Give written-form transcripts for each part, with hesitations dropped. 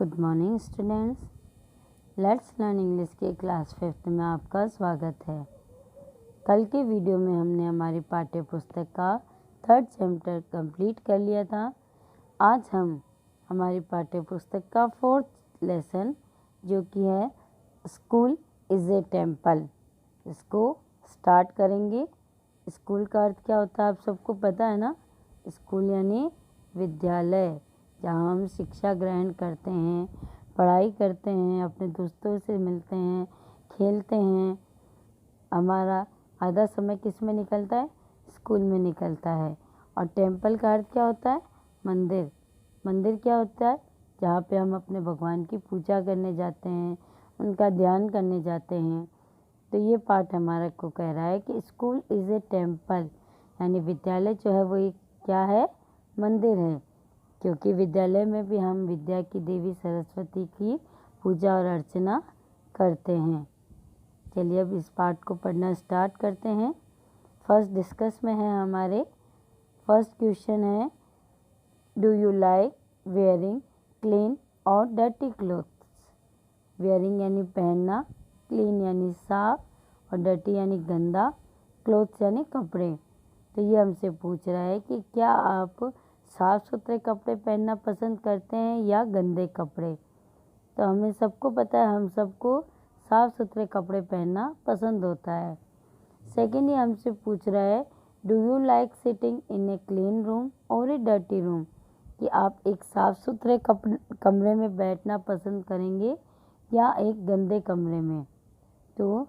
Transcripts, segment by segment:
Good morning students. Let's learn English के class 5th में आपका स्वागत है। कल के वीडियो में हमने हमारी पाठ्य पुस्तक का 3rd चैप्टर कंप्लीट कर लिया था। आज हम हमारी पाठ्य पुस्तक का 4th लेसन जो कि है स्कूल इज़ ए टेम्पल, इसको स्टार्ट करेंगे। स्कूल का अर्थ क्या होता है आप सबको पता है ना। स्कूल यानी विद्यालय, जहाँ हम शिक्षा ग्रहण करते हैं, पढ़ाई करते हैं, अपने दोस्तों से मिलते हैं, खेलते हैं। हमारा आधा समय किस में निकलता है? स्कूल में निकलता है। और टेम्पल का अर्थ क्या होता है? मंदिर। मंदिर क्या होता है? जहाँ पे हम अपने भगवान की पूजा करने जाते हैं, उनका ध्यान करने जाते हैं। तो ये पाठ हमारा को कह रहा है कि स्कूल इज़ ए टेम्पल, यानी विद्यालय जो है वो एक क्या है? मंदिर है। क्योंकि विद्यालय में भी हम विद्या की देवी सरस्वती की पूजा और अर्चना करते हैं। चलिए अब इस पाठ को पढ़ना स्टार्ट करते हैं। फर्स्ट डिस्कस में है हमारे फर्स्ट क्वेश्चन है, do you like wearing clean और डर्टी क्लोथ्स? वेयरिंग यानी पहनना, क्लीन यानी साफ और डर्टी यानी गंदा, क्लोथ्स यानी कपड़े। तो ये हमसे पूछ रहा है कि क्या आप साफ़ सुथरे कपड़े पहनना पसंद करते हैं या गंदे कपड़े। तो हमें सबको पता है, हम सबको साफ़ सुथरे कपड़े पहनना पसंद होता है। सेकेंड ये हमसे पूछ रहा है, do you like sitting in a clean room और ए डर्टी रूम? कि आप एक साफ़ सुथरे कमरे में बैठना पसंद करेंगे या एक गंदे कमरे में। तो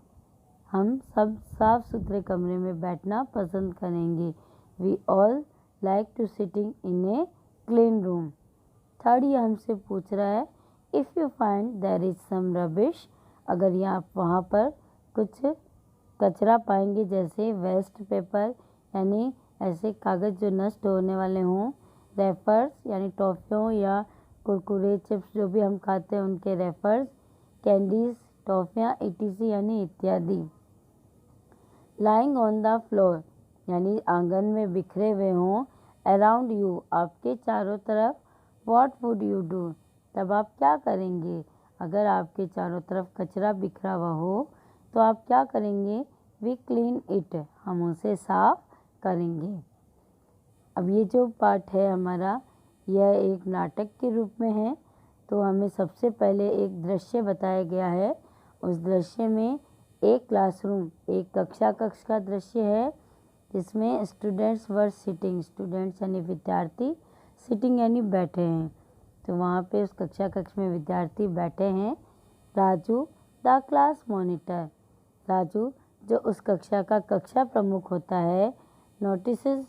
हम सब साफ़ सुथरे कमरे में बैठना पसंद करेंगे। We all like to sitting in a clean room. Third ये हमसे पूछ रहा है, if you find there is some rubbish, अगर आप वहाँ पर कुछ कचरा पाएंगे जैसे वेस्ट पेपर यानी ऐसे कागज़ जो नष्ट होने वाले हों, रेफर्स यानी टॉफ़ियों या कुरकुरे चिप्स जो भी हम खाते हैं उनके रेफर्स, कैंडीज़ टॉफ़ियाँ etc यानी इत्यादि। लाइंग ऑन द फ्लोर यानी आंगन में बिखरे हुए हों, अराउंड यू आपके चारों तरफ, व्हाट वुड यू डू? तब आप क्या करेंगे? अगर आपके चारों तरफ कचरा बिखरा हुआ हो तो आप क्या करेंगे? वी क्लीन इट, हम उसे साफ करेंगे। अब ये जो पाठ है हमारा, यह एक नाटक के रूप में है। तो हमें सबसे पहले एक दृश्य बताया गया है। उस दृश्य में एक क्लासरूम, एक कक्ष का दृश्य है जिसमें स्टूडेंट्स वर सिटिंग, स्टूडेंट्स यानी विद्यार्थी, सिटिंग यानी बैठे हैं। तो वहाँ पे उस कक्ष में विद्यार्थी बैठे हैं। Raju the class monitor, Raju जो उस कक्षा का कक्षा प्रमुख होता है, notices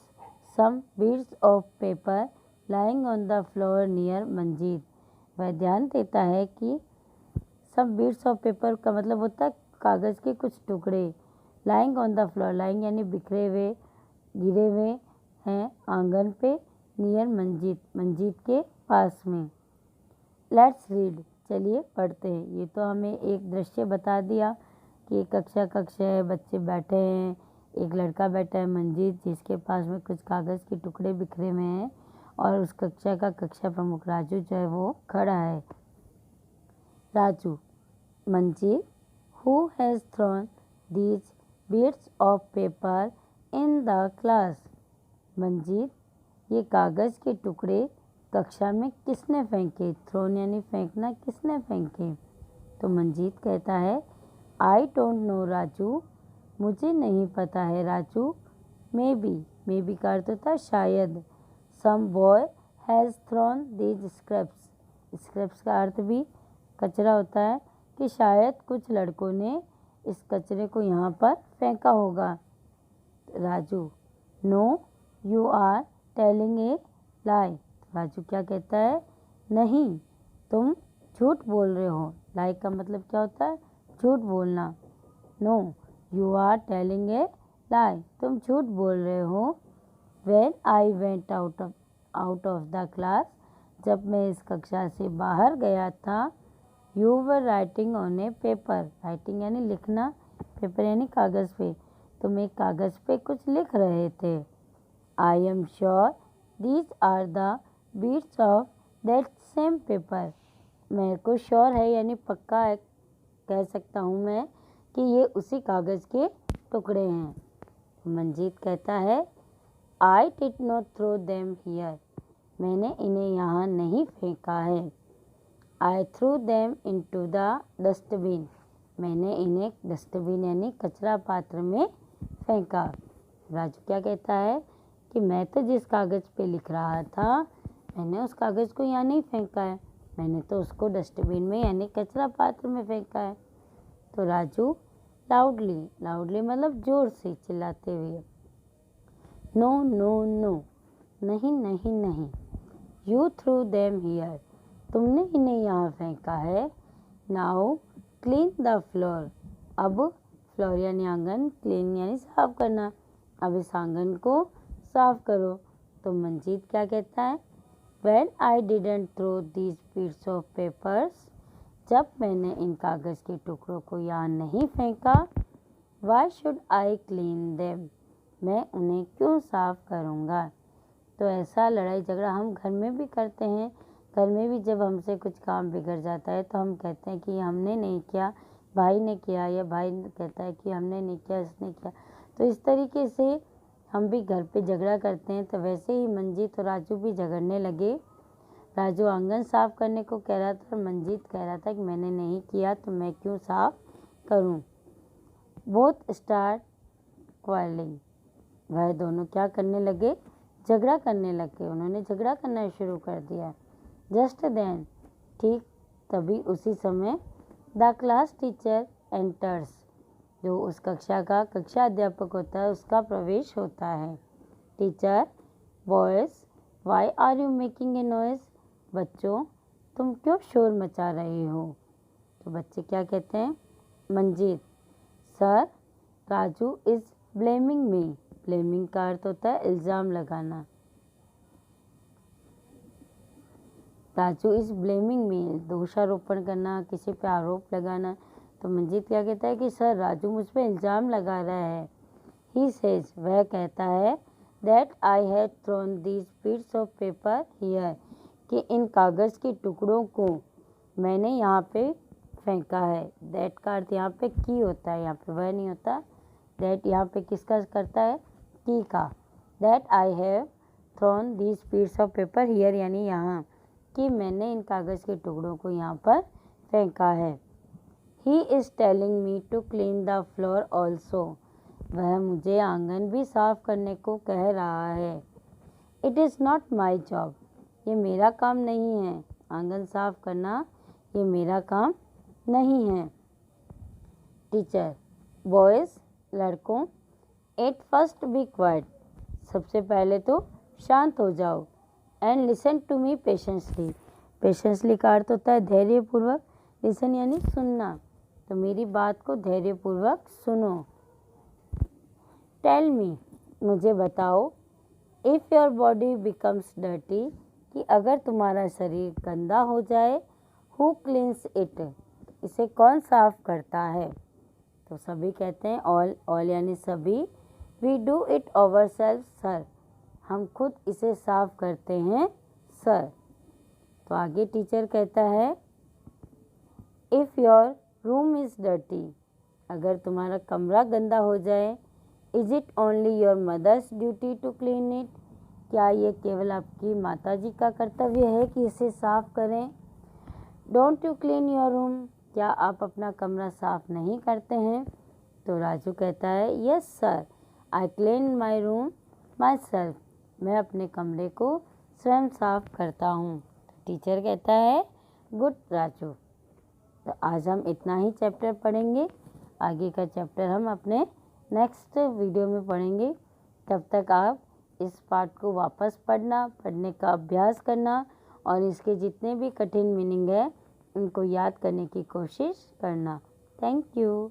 some bits of paper lying on the floor near Manjeet, वह ध्यान देता है कि सम बीड्स ऑफ पेपर का मतलब होता है कागज़ के कुछ टुकड़े, lying on the floor, lying यानी बिखरे हुए, गिरे हुए हैं आंगन पे, नियर मंजीत, मंजीत के पास में। लेट्स रीड, चलिए पढ़ते हैं। ये तो हमें एक दृश्य बता दिया कि एक कक्ष है, बच्चे बैठे हैं, एक लड़का बैठा है मंजीत जिसके पास में कुछ कागज़ के टुकड़े बिखरे हुए हैं, और उस कक्षा का कक्षा प्रमुख राजू जो है वो खड़ा है। Raju, Manjeet, who has thrown these bits of paper in the class? Manjeet, ये कागज़ के टुकड़े कक्षा में किसने फेंके? थ्रोन यानी फेंकना, किसने फेंके? तो मंजीत कहता है, आई डोंट नो राजू, मुझे नहीं पता है राजू। मे बी का अर्थ होता है शायद। Some boy has thrown these scraps, scraps का अर्थ भी कचरा होता है, कि शायद कुछ लड़कों ने इस कचरे को यहाँ पर फेंका होगा। Raju, no you are telling a lie, Raju क्या कहता है? नहीं, तुम झूठ बोल रहे हो। लाई का मतलब क्या होता है? झूठ बोलना। No you are telling a lie, तुम झूठ बोल रहे हो। When I went out of the class, जब मैं इस कक्षा से बाहर गया था, you were writing on a paper, writing यानी लिखना, पेपर यानी कागज़ पे, तुम एक कागज़ पे कुछ लिख रहे थे। I am sure these are the bits of that same paper, मेरे को श्योर है यानी पक्का है, कह सकता हूँ मैं कि ये उसी कागज़ के टुकड़े हैं। मंजीत कहता है I did not throw them here, मैंने इन्हें यहाँ नहीं फेंका है। I threw them into the dustbin, मैंने इन्हें डस्टबिन यानी कचरा पात्र में फेंका। राजू क्या कहता है कि मैं तो जिस कागज़ पे लिख रहा था मैंने उस कागज़ को यहाँ नहीं फेंका है, मैंने तो उसको डस्टबिन में यानी कचरा पात्र में फेंका है। तो राजू लाउडली मतलब जोर से चिल्लाते हुए, नो नो नो, नहीं नहीं नहीं, यू थ्रू देम हियर, तुमने इन्हें यहाँ फेंका है। नाउ क्लीन द फ्लोर, अब फ्लोर यानी आंगन, क्लीन यानी साफ करना, अब इस आंगन को साफ करो। तो मंजीत क्या कहता है, When I didn't throw these bits of papers, जब मैंने इन कागज़ के टुकड़ों को यहाँ नहीं फेंका, Why should I clean them? मैं उन्हें क्यों साफ करूँगा। तो ऐसा लड़ाई झगड़ा हम घर में भी करते हैं। घर में भी जब हमसे कुछ काम बिगड़ जाता है तो हम कहते हैं कि हमने नहीं किया, भाई ने किया, या भाई कहता है कि हमने नहीं किया, इसने किया। तो इस तरीके से हम भी घर पे झगड़ा करते हैं। तो वैसे ही मंजीत और राजू भी झगड़ने लगे। राजू आंगन साफ करने को कह रहा था और मंजीत कह रहा था कि मैंने नहीं किया तो मैं क्यों साफ करूं। बोथ स्टार्ट क्वारलिंग, वह दोनों क्या करने लगे, झगड़ा करने लगे। उन्होंने झगड़ा करना शुरू कर दिया। जस्ट देन, ठीक तभी उसी समय, द क्लास टीचर एंटर्स, जो उस कक्षा का कक्षा अध्यापक होता है उसका प्रवेश होता है। Teacher, boys why are you making a noise, बच्चों तुम क्यों शोर मचा रहे हो। तो बच्चे क्या कहते हैं, Manjeet, sir Raju is blaming me, blaming का अर्थ होता है इल्ज़ाम लगाना। राजू इज़ ब्लेमिंग मी, दोषारोपण करना, किसी पे आरोप लगाना। तो मंजीत क्या कहता है कि सर राजू मुझ पे इल्ज़ाम लगा रहा है। ही सेज, वह कहता है, that I had thrown these bits of paper here, कि इन कागज़ के टुकड़ों को मैंने यहाँ पे फेंका है। दैट का अर्थ यहाँ पे की होता है, यहाँ पे वह नहीं होता। दैट यहाँ पे किसका करता है, की का। That I have thrown these bits of paper here यानी यहाँ, कि मैंने इन कागज़ के टुकड़ों को यहाँ पर फेंका है। He is telling me to clean the floor also, वह मुझे आंगन भी साफ करने को कह रहा है। It is not my job, ये मेरा काम नहीं है, आंगन साफ करना ये मेरा काम नहीं है। टीचर, बॉयज़, लड़कों, एट फर्स्ट बी क्वाइट, सबसे पहले तो शांत हो जाओ। And listen to me patiently, patiently का अर्थ होता है धैर्यपूर्वक, लिसन यानी सुनना, तो मेरी बात को धैर्यपूर्वक सुनो। टेल मी, मुझे बताओ, if your body becomes dirty, कि अगर तुम्हारा शरीर गंदा हो जाए, हु क्लीन्स इट, इसे कौन साफ करता है। तो सभी कहते हैं, ऑल यानी सभी, we do it ourselves sir, हम खुद इसे साफ करते हैं सर। तो आगे टीचर कहता है, if your room is dirty, अगर तुम्हारा कमरा गंदा हो जाए, is it only your mother's duty to clean it, क्या ये केवल आपकी माताजी का कर्तव्य है कि इसे साफ करें। Don't you clean your room, क्या आप अपना कमरा साफ नहीं करते हैं। तो राजू कहता है, yes sir, I clean my room my self, मैं अपने कमरे को स्वयं साफ करता हूँ। टीचर कहता है, गुड राजू। तो आज हम इतना ही चैप्टर पढ़ेंगे, आगे का चैप्टर हम अपने नेक्स्ट वीडियो में पढ़ेंगे। तब तक आप इस पाठ को वापस पढ़ने का अभ्यास करना और इसके जितने भी कठिन मीनिंग है उनको याद करने की कोशिश करना। Thank you.